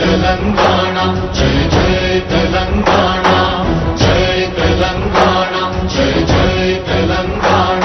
తెలంగాణ జై జై తెలంగాణ జై తెలంగాణ జై జై తెలంగాణ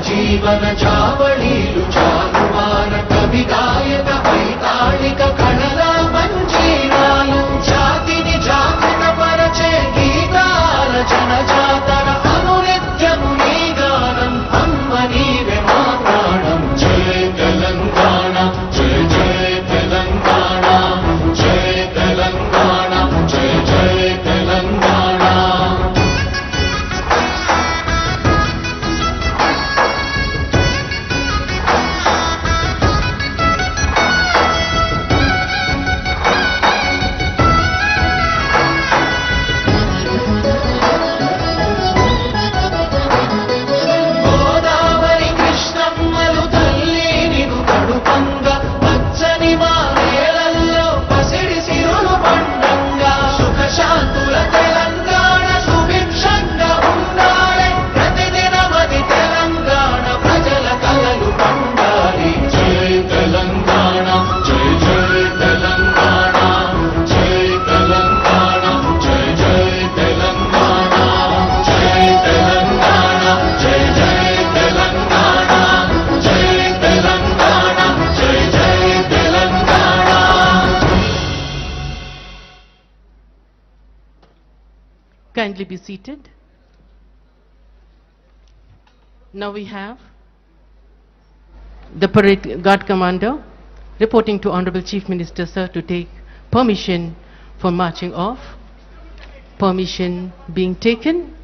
జీవన చావళీలు చాలువాన కవి గాయక వైతాళిక కళల మంజీరాలు జాతిని జాగృత పరచే గీతాల జనజాతర అనునిత్యము నీ గానం అమ్మ నీవే మా ప్రాణం జై తెలంగాణ జై జై తెలంగాణ జై తెలంగాణ జై జై Telangana Kindly be seated. Now we have the Parade Guard Commander reporting to Honorable Chief Minister, sir, to take permission for marching off. Permission being taken.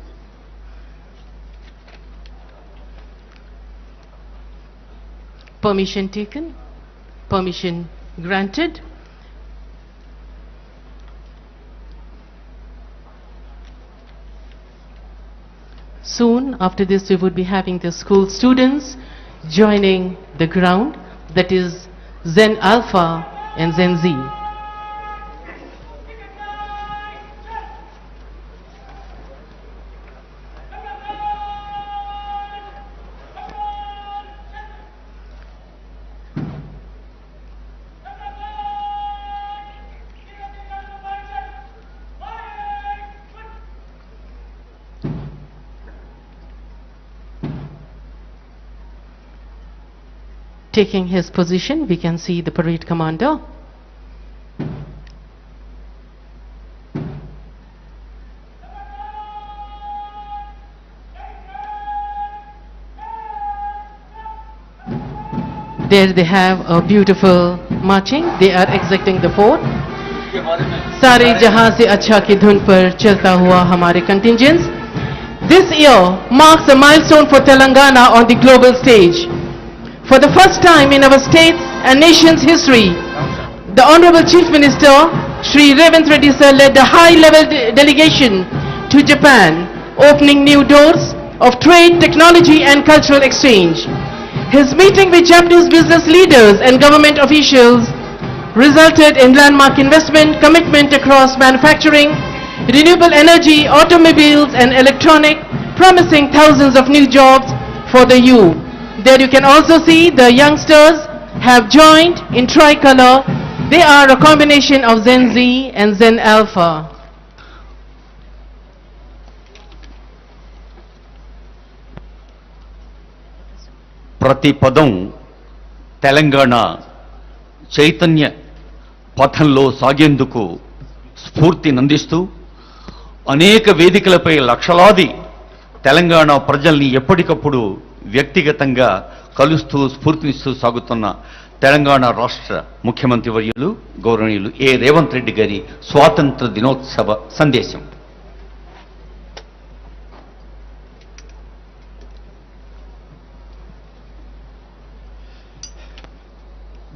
Permission taken. Permission granted. Soon after this we would be having the school students joining the ground, that is Zen Alpha and Zen Z. Taking his position, we can see the parade commander. There they have a beautiful marching. They are exiting the fort. सारे जहां से अच्छा की धुन पर चलता हुआ हमारे contingents. This year marks a milestone for Telangana on the global stage. For the first time in our state's and nation's history, the Honorable Chief Minister, Shri Revanth Reddy sir, led a high-level delegation to Japan, opening new doors of trade, technology and cultural exchange. His meeting with Japanese business leaders and government officials resulted in landmark investment commitment across manufacturing, renewable energy, automobiles and electronic, promising thousands of new jobs for the youth. There you can also see the youngsters have joined in tricolor. They are a combination of Zen Z and Zen Alpha. ప్రతి పదం తెలంగాణ చైతన్య పథంలో సాగేందుకు స్ఫూర్తినందిస్తూ అనేక వేదికలపై లక్షలాది తెలంగాణ ప్రజల్ని ఎప్పటికప్పుడు వ్యక్తిగతంగా కలుస్తూ స్ఫూర్తినిస్తూ సాగుతున్న తెలంగాణ రాష్ట్ర ముఖ్యమంత్రి వర్యులు గౌరవనీయులు ఏ రేవంత్ రెడ్డి గారి స్వాతంత్ర దినోత్సవ సందేశం.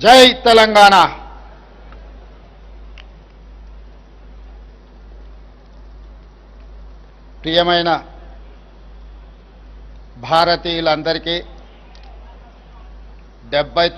జై తెలంగాణ. ప్రియమైన భారతీయులందరికీ 79